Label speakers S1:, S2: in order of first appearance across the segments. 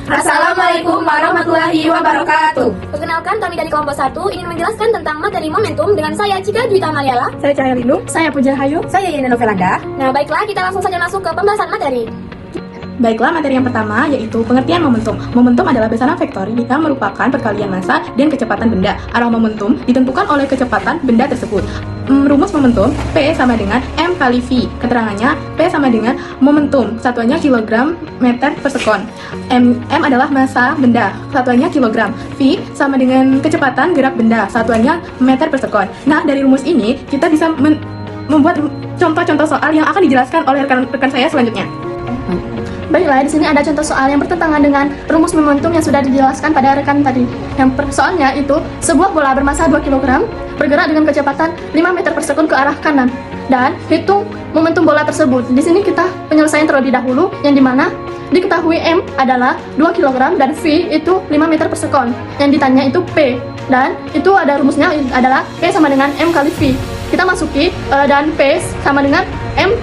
S1: Assalamualaikum warahmatullahi wabarakatuh.
S2: Perkenalkan, kami dari kelompok 1 ingin menjelaskan tentang materi momentum dengan saya Cika Dwita Mariala.
S1: Saya Cahaya Lindu. Saya Puja Hayu. Saya Yena Novelanda.
S2: Nah, baiklah, kita langsung saja masuk ke pembahasan materi.
S1: Baiklah, materi yang pertama yaitu pengertian momentum. Momentum adalah besaran vektor yang merupakan perkalian massa dan kecepatan benda. Arah momentum ditentukan oleh kecepatan benda tersebut. Rumus momentum, P sama dengan M kali V. Keterangannya, P sama dengan momentum, satuannya kilogram meter per sekon. M adalah massa benda, satuannya kilogram. V sama dengan kecepatan gerak benda, satuannya meter per sekon. Nah, dari rumus ini kita bisa membuat contoh-contoh soal yang akan dijelaskan oleh rekan-rekan saya selanjutnya.
S3: Baiklah, di sini ada contoh soal yang bertentangan dengan rumus momentum yang sudah dijelaskan pada rekan tadi. Soalnya itu, sebuah bola bermassa 2 kg bergerak dengan kecepatan 5 meter per sekon ke arah kanan. Dan hitung momentum bola tersebut. Di sini kita penyelesaian terlebih dahulu, yang dimana diketahui M adalah 2 kg dan V itu 5 meter per sekon. Yang ditanya itu P. Dan itu ada rumusnya adalah P sama dengan M kali V. Kita masuki dan P sama dengan M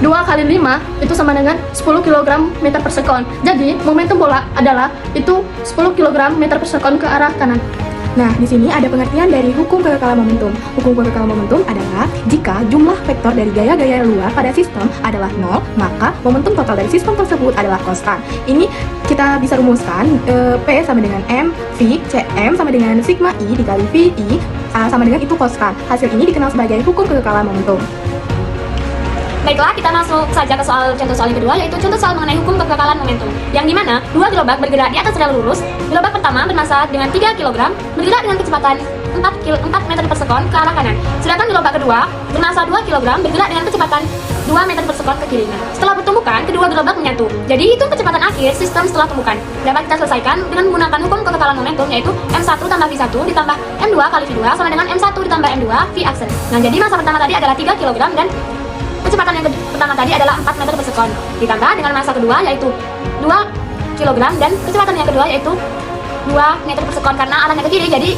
S3: 2 kali 5 itu sama dengan 10 kg meter per sekon. Jadi momentum bola adalah itu 10 kg meter per sekon ke arah kanan.
S1: Nah, di sini ada pengertian dari hukum kekekalan momentum. Hukum kekekalan momentum adalah jika jumlah vektor dari gaya-gaya luar pada sistem adalah 0, maka momentum total dari sistem tersebut adalah konstan. Ini kita bisa rumuskan P sama dengan M, V, Cm sama dengan sigma I dikali VI sama dengan itu konstan. Hasil ini dikenal sebagai hukum kekekalan momentum.
S2: Baiklah, kita masuk saja ke contoh soal yang kedua, yaitu contoh soal mengenai hukum kekekalan momentum, yang dimana dua gerobak bergerak di atas rel lurus. Gerobak pertama bermassa dengan 3 kg bergerak dengan kecepatan 4 meter per sekon ke arah kanan. Sedangkan gerobak kedua bermassa 2 kg bergerak dengan kecepatan 2 meter per sekon ke kirinya. Setelah bertumbukan, kedua gerobak menyatu. Jadi itu kecepatan akhir sistem setelah tumbukan. Dapat kita selesaikan dengan menggunakan hukum kekekalan momentum, yaitu M1 tambah V1 ditambah M2 kali V2 sama dengan M1 ditambah M2 V aksen. Nah, jadi massa pertama tadi adalah 3 kg dan kecepatan yang pertama tadi adalah 4 meter per sekon. Ditambah dengan massa kedua yaitu 2 kg dan kecepatan yang kedua yaitu 2 meter per sekon, karena arahnya ke kiri jadi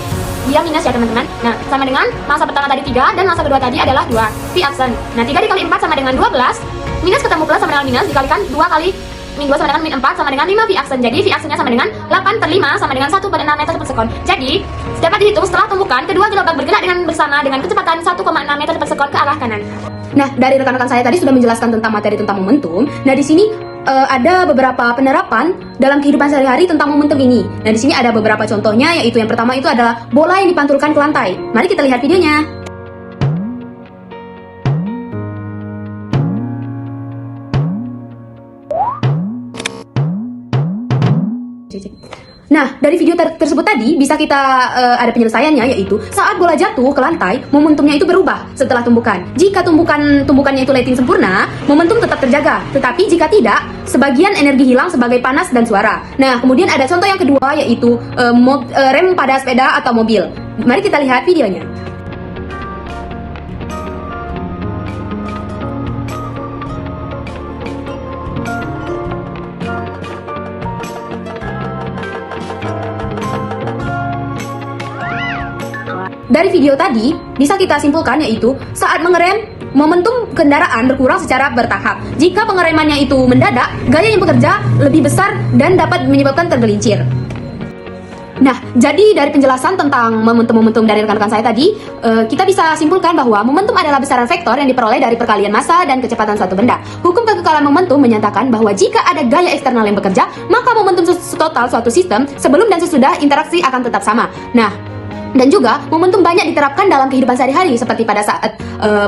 S2: dia minus ya teman-teman. Nah, sama dengan massa pertama tadi 3 dan massa kedua tadi adalah 2 V aksen. Nah, 3 dikali 4 sama dengan 12, minus ketemu plus sama dengan minus, dikalikan 2 kali min 2 sama dengan min 4 sama dengan 5 V aksen. Jadi V aksennya sama dengan 8 per 5 sama dengan 1 per 6 meter per sekon. Jadi dapat dihitung setelah tumbukan kedua gerobak bergerak bersama dengan kecepatan 1,6 meter per sekon ke arah kanan.
S4: Nah, dari rekan-rekan saya tadi sudah menjelaskan tentang materi tentang momentum. Nah, di sini ada beberapa penerapan dalam kehidupan sehari-hari tentang momentum ini. Nah, di sini ada beberapa contohnya, yaitu yang pertama itu adalah bola yang dipantulkan ke lantai. Mari kita lihat videonya. Nah, dari video tersebut tadi bisa kita ada penyelesaiannya, yaitu saat bola jatuh ke lantai, momentumnya itu berubah setelah tumbukan. Jika tumbukannya itu letting sempurna, momentum tetap terjaga. Tetapi jika tidak, sebagian energi hilang sebagai panas dan suara. Nah, kemudian ada contoh yang kedua, yaitu rem pada sepeda atau mobil. Mari kita lihat videonya. Dari video tadi, bisa kita simpulkan yaitu saat mengerem, momentum kendaraan berkurang secara bertahap. Jika pengeremannya itu mendadak, gaya yang bekerja lebih besar dan dapat menyebabkan tergelincir. Nah, jadi dari penjelasan tentang momentum-momentum dari rekan-rekan saya tadi, kita bisa simpulkan bahwa momentum adalah besaran vektor yang diperoleh dari perkalian massa dan kecepatan suatu benda. Hukum kekekalan momentum menyatakan bahwa jika ada gaya eksternal yang bekerja, maka momentum total suatu sistem sebelum dan sesudah interaksi akan tetap sama. Nah, dan juga momentum banyak diterapkan dalam kehidupan sehari-hari, seperti pada saat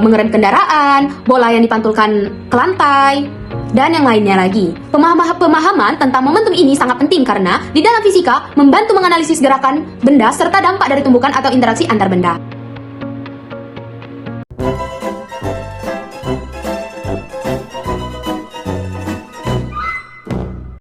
S4: mengerem kendaraan, bola yang dipantulkan ke lantai, dan yang lainnya lagi. Pemahaman tentang momentum ini sangat penting karena di dalam fisika membantu menganalisis gerakan benda serta dampak dari tumbukan atau interaksi antar benda.